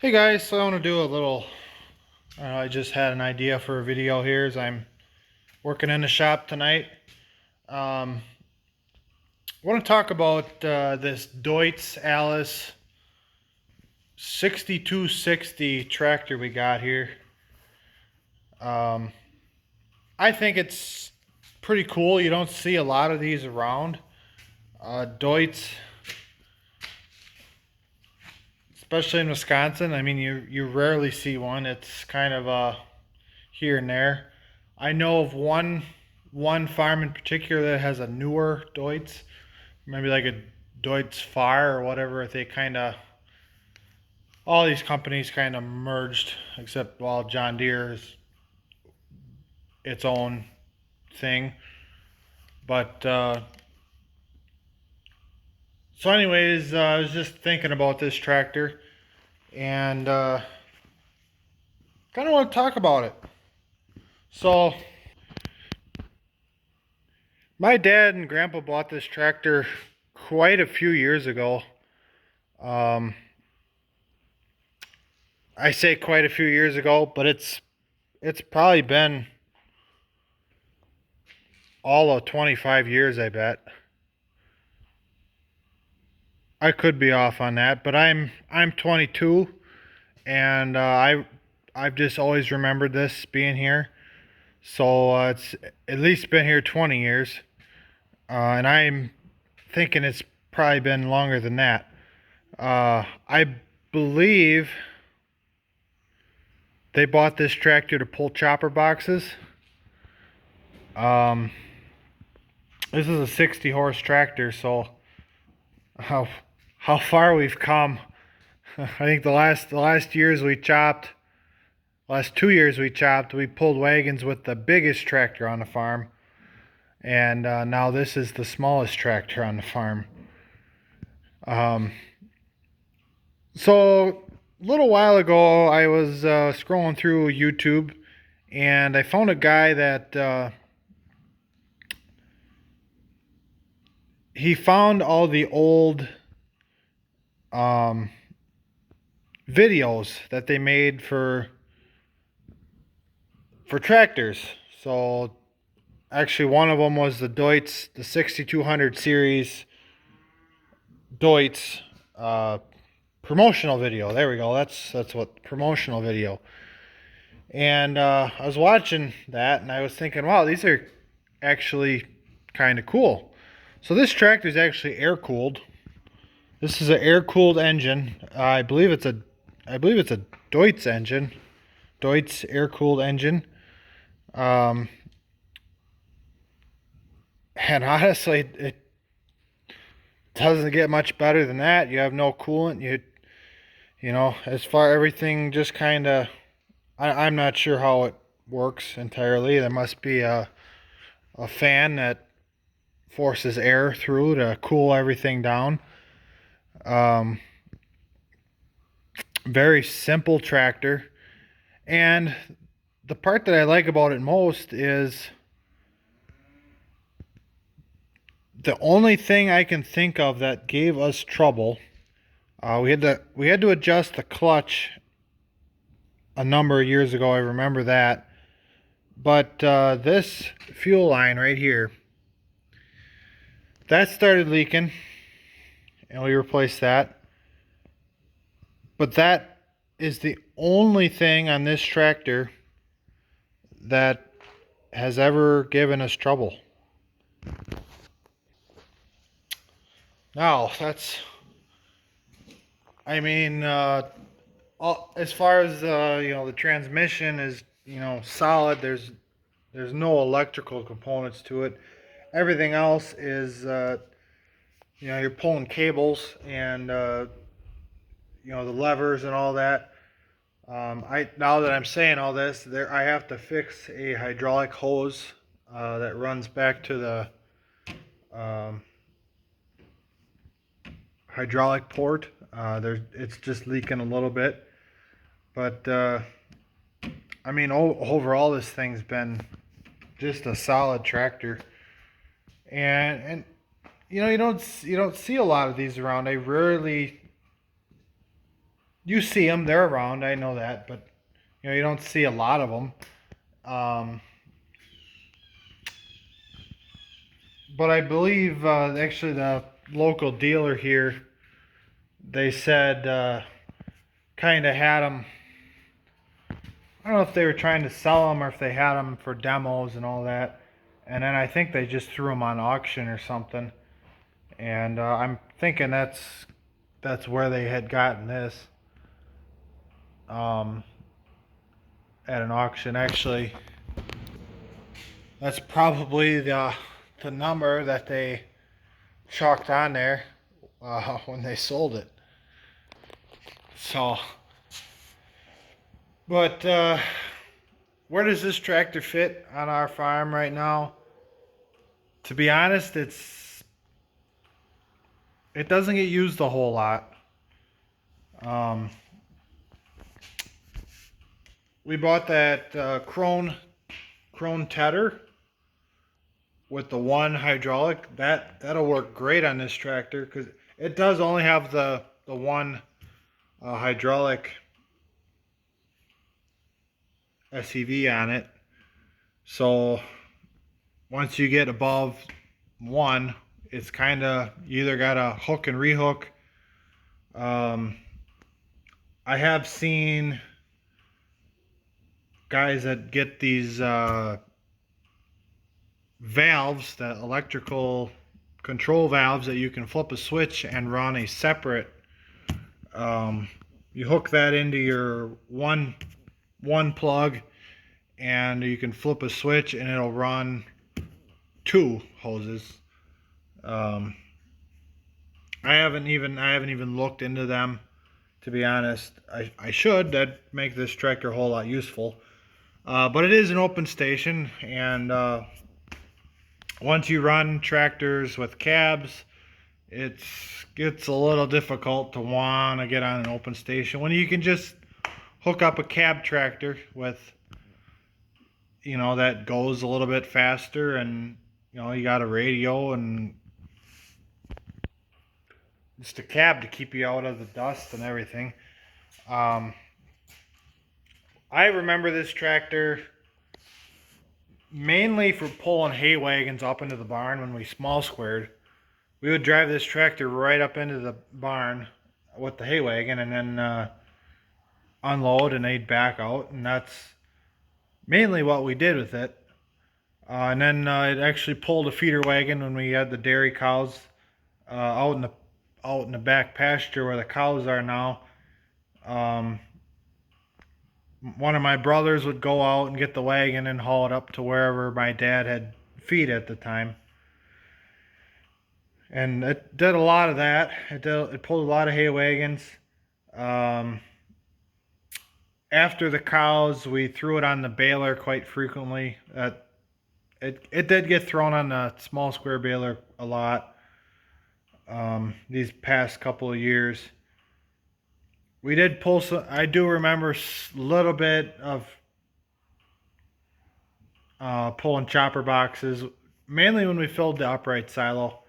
Hey guys, so I want to do a little, I just had an idea for a video here as I'm working in the shop tonight. I want to talk about this Duetz Alice 6260 tractor we got here. Um, I think it's pretty cool. You don't see a lot of these around. Duetz, especially in Wisconsin, I mean, you rarely see one. It's kind of here and there. I know of one farm in particular that has a newer Deutz, maybe like a Deutz Fire or whatever. They kind of all these companies kind of merged, except while John Deere is its own thing. But so, anyways, I was just thinking about this tractor and kind of want to talk about it. So, my dad and grandpa bought this tractor quite a few years ago. Um, I say quite a few years ago, but it's probably been all of 25 years, I bet. I could be off on that, but I'm 22, and I've just always remembered this being here. So it's at least been here 20 years, and I'm thinking it's probably been longer than that. I believe they bought this tractor to pull chopper boxes. Um, this is a 60 horse tractor, so how how far we've come. I think the last years we chopped, last 2 years we chopped, we pulled wagons with the biggest tractor on the farm, and now this is the smallest tractor on the farm. Um, so a little while ago, I was scrolling through YouTube, and I found a guy that he found all the old um, videos that they made for tractors. So actually, one of them was the Duetz, the 6200 series Duetz promotional video. There we go. That's what promotional video. And I was watching that, and I was thinking, wow, these are actually kind of cool. So this tractor is actually air cooled. This is an air cooled engine. I believe it's a Duetz engine. Duetz air cooled engine. Um, and honestly, it doesn't get much better than that. You have no coolant. You know, as far everything just kind of, I'm not sure how it works entirely. There must be a fan that forces air through to cool everything down. Um, Very simple tractor. And the part that I like about it most is the only thing I can think of that gave us trouble. We had to adjust the clutch a number of years ago. I remember that. But this fuel line right here, that started leaking, and we replaced that. But that is the only thing on this tractor that has ever given us trouble. Now, I mean, as far as the transmission is solid. There's no electrical components to it. Everything else is you're pulling cables and the levers and all that. I Now that I'm saying all this, I have to fix a hydraulic hose that runs back to the um, hydraulic port. It's just leaking a little bit, but I mean, overall, this thing's been just a solid tractor, and you don't see a lot of these around. I rarely You see them, they're around. I know that, but you don't see a lot of them. Um, but I believe actually the local dealer here, they said kind of had them. I don't know if they were trying to sell them or if they had them for demos and all that. And then I think they just threw them on auction or something. And I'm thinking that's where they had gotten this um, at an auction. Actually, that's probably the number that they chalked on there when they sold it. So, but where does this tractor fit on our farm right now? To be honest, it doesn't get used a whole lot. Um, we bought that Krone Tedder with the one hydraulic. That'll work great on this tractor because it does only have the one hydraulic SEV on it. So once you get above one, it's kind of you either got to hook and rehook. Um, I have seen guys that get these valves, the electrical control valves that you can flip a switch and run a separate. Um, you hook that into your one plug, and you can flip a switch, and it'll run two hoses. Um, I haven't even looked into them, to be honest. I should. That'd make this tractor a whole lot useful. But it is an open station, and once you run tractors with cabs, it gets a little difficult to want to get on an open station when you can just hook up a cab tractor with, that goes a little bit faster, and you got a radio and just a cab to keep you out of the dust and everything. Um, I remember this tractor mainly for pulling hay wagons up into the barn when we small squared. We would drive this tractor right up into the barn with the hay wagon and then unload, and they'd back out, and that's mainly what we did with it. And then it actually pulled a feeder wagon when we had the dairy cows out in the back pasture where the cows are now. Um, one of my brothers would go out and get the wagon and haul it up to wherever my dad had feed at the time. And it did a lot of that. It pulled a lot of hay wagons. Um, After the cows, we threw it on the baler quite frequently. It did get thrown on the small square baler a lot these past couple of years. We did pull some. I do remember a little bit of pulling chopper boxes, mainly when we filled the upright silo.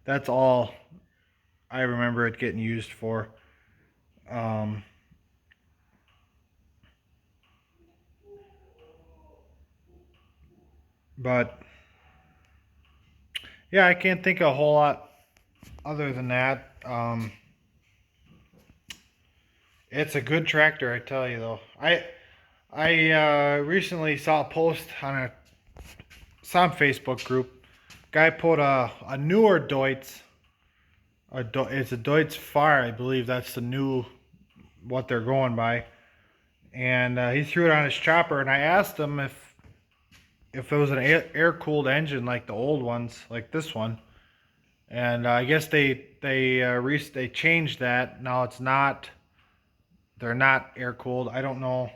That's all I remember it getting used for. Um, but yeah, I can't think of a whole lot other than that. It's a good tractor, I tell you though. I recently saw a post on some Facebook group. Guy put a newer Duetz. It's a Duetz Fire, I believe. That's the new what they're going by. And he threw it on his chopper, and I asked him if it was an air cooled engine like the old ones, like this one. And I guess they changed that. Now it's not. They're not air cooled. I don't know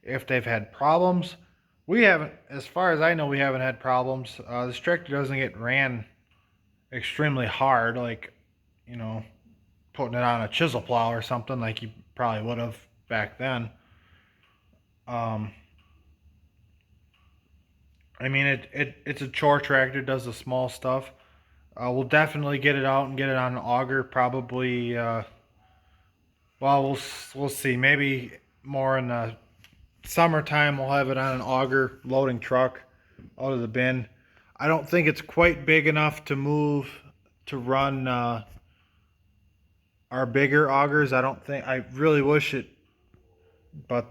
if they've had problems. We haven't, as far as I know, we haven't had problems. This tractor doesn't get ran extremely hard, like, you know, putting it on a chisel plow or something like you probably would have back then. Um, I mean, it's a chore tractor, does the small stuff. We'll definitely get it out and get it on an auger, probably Well, we'll see. Maybe more in the summertime we'll have it on an auger loading truck out of the bin. I don't think it's quite big enough to move to run our bigger augers. I don't think. I really wish it, but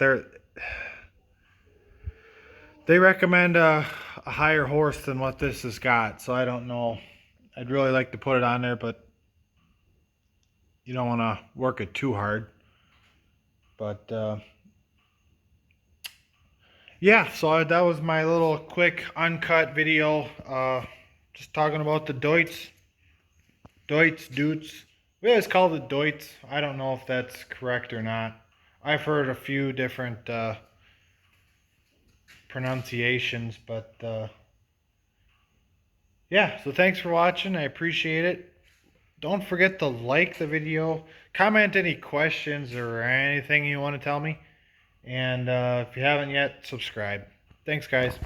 they recommend a higher horse than what this has got. So I don't know. I'd really like to put it on there, but you don't want to work it too hard. But yeah, so that was my little quick uncut video. Just talking about the Duetz. We always called it Duetz. I don't know if that's correct or not. I've heard a few different pronunciations, but yeah. So thanks for watching. I appreciate it. Don't forget to like the video, comment any questions or anything you want to tell me, and if you haven't yet, subscribe. Thanks, guys.